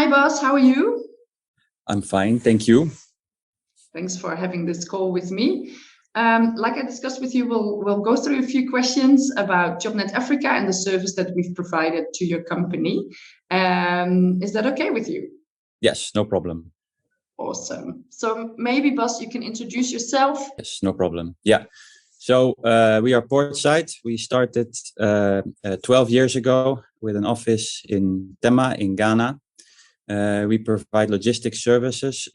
Hi, Bas. How are you? I'm fine, thank you. Thanks for having this call with me. Like I discussed with you, we'll go through a few questions about JobnetAfrica and the service that we've provided to your company. Is that okay with you? Yes, no problem. Awesome. So maybe, Bas, you can introduce yourself. Yes, no problem. Yeah. So we are Portside. We started 12 years ago with an office in Tema in Ghana. We provide logistics services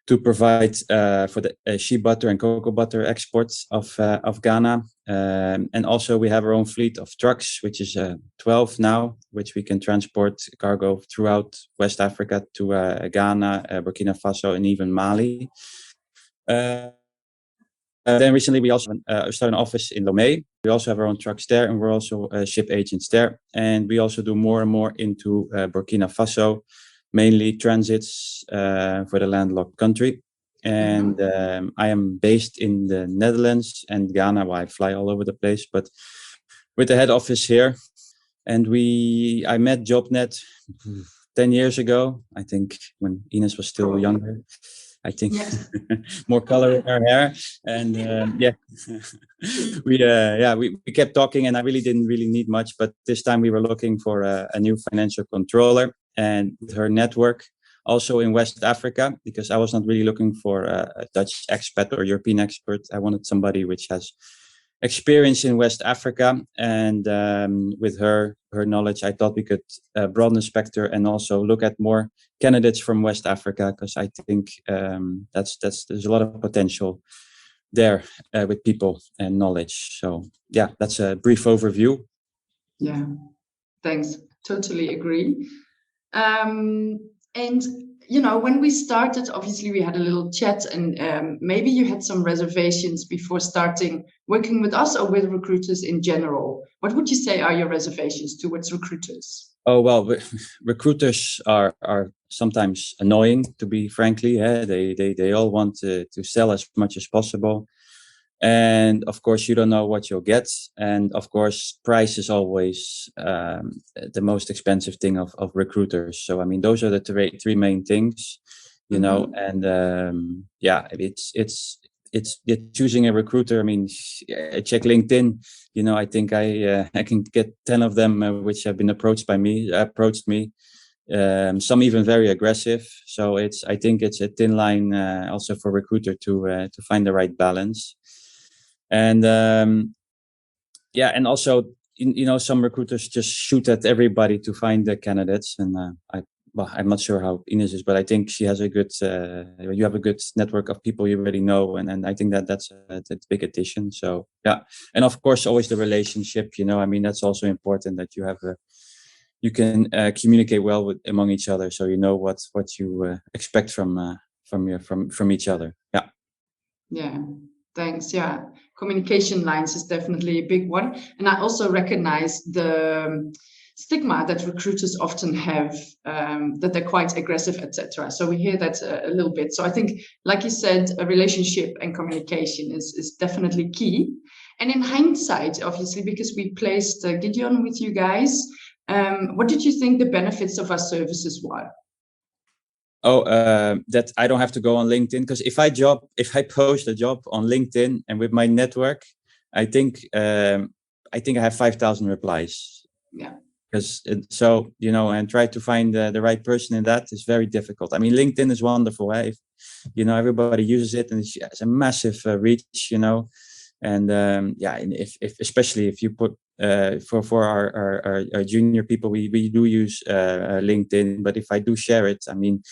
to provide for the shea butter and cocoa butter exports of Ghana. And also we have our own fleet of trucks, which is 12 now, which we can transport cargo throughout West Africa to Ghana, Burkina Faso, and even Mali. Then recently we also started an office in Lomé. We also have our own trucks there, and we're also ship agents there. And we also do more and more into Burkina Faso, mainly transits for the landlocked country. And I am based in the Netherlands and Ghana, where I fly all over the place, but with the head office here. And I met JobNet 10 years ago, I think, when Inez was still younger. I think yes. More color in her hair, and we kept talking, and I really didn't need much, but this time we were looking for a new financial controller, and with her network also in West Africa, because I was not really looking for a Dutch expat or European expert. I wanted somebody which has experience in West Africa, and with her knowledge, I thought we could broaden the spectrum and also look at more candidates from West Africa, because I think there's a lot of potential there with people and knowledge. So yeah, that's a brief overview. Yeah, thanks. Totally agree. And you know, when we started, obviously we had a little chat, and maybe you had some reservations before starting working with us or with recruiters in general. What would you say are your reservations towards recruiters? Oh, well, recruiters are sometimes annoying, to be frankly. They all want to sell as much as possible. And of course, you don't know what you'll get. And of course, price is always the most expensive thing of recruiters. So, I mean, those are the three main things, you know, and it's choosing a recruiter. I mean, I check LinkedIn, you know, I think I can get 10 of them which have been approached me. Some even very aggressive. So I think it's a thin line also for recruiter to find the right balance. And and also, you know, some recruiters just shoot at everybody to find the candidates. And I'm not sure how Inez is, but I think she has you have a good network of people you already know. And I think that's a big addition. So, yeah. And of course, always the relationship, you know, I mean, that's also important that you can communicate well among each other. So, you know, what you expect from each other. Yeah. Yeah. Thanks. Yeah. Communication lines is definitely a big one. And I also recognize the stigma that recruiters often have, that they're quite aggressive, etc. So we hear that a little bit. So I think, like you said, a relationship and communication is definitely key. And in hindsight, obviously, because we placed Gideon with you guys, what did you think the benefits of our services were? Oh, that I don't have to go on LinkedIn, because if I post a job on LinkedIn and with my network, I think I have 5,000 replies. Yeah. Because so, you know, and try to find the right person in that is very difficult. I mean, LinkedIn is wonderful. If you know, everybody uses it, and it's a massive reach, you know, and and if especially if you put for our junior people, we do use LinkedIn. But if I do share it, I mean,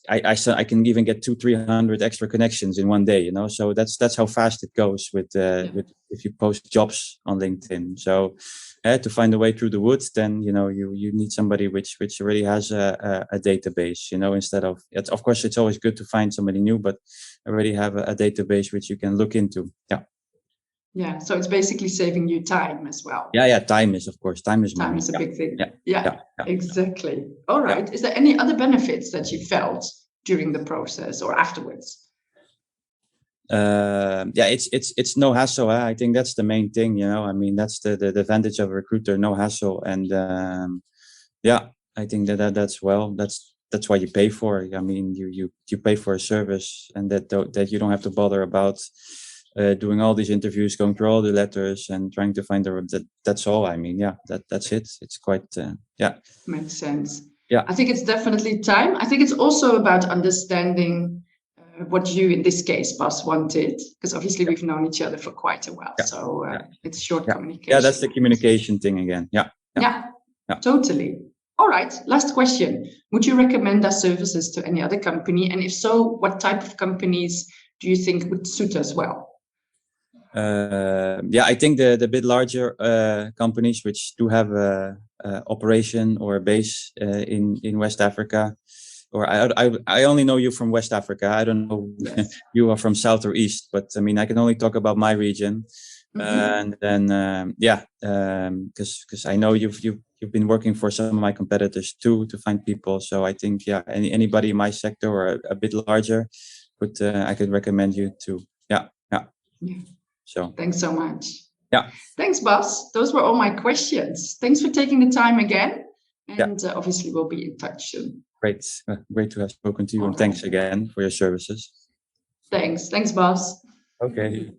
I can even get 200-300 extra connections in one day, you know. So that's how fast it goes with if you post jobs on LinkedIn. So to find a way through the woods, then you know you need somebody which already has a database, you know, instead of of course it's always good to find somebody new, but already have a database which you can look into. Yeah, so it's basically saving you time as well. Yeah, time is, of course, time is a big thing. Yeah, exactly. All right. Yeah. Is there any other benefits that you felt during the process or afterwards? It's no hassle. I think that's the main thing, you know. I mean, that's the advantage of a recruiter, no hassle. And I think that's why you pay for it. I mean, you pay for a service, and that you don't have to bother about doing all these interviews, going through all the letters, and trying to find that's all. I mean, yeah, that's it. It's quite Makes sense. Yeah, I think it's definitely time. I think it's also about understanding what you, in this case, Bas, wanted, because obviously we've known each other for quite a while. So it's short communication. Yeah, that's the communication thing again. Yeah, totally. All right, last question. Would you recommend our services to any other company? And if so, what type of companies do you think would suit us well? I think the bit larger companies which do have a operation or a base in West Africa, or I only know you from West Africa. I don't know you are from South or East, but I mean I can only talk about my region. And then because I know you've been working for some of my competitors too to find people. So I think anybody in my sector or a bit larger, but I could recommend you to. So thanks so much. Yeah. Thanks, Bas. Those were all my questions. Thanks for taking the time again. And obviously we'll be in touch soon. Great. Great to have spoken to you. And thanks again for your services. Thanks, Bas. Okay.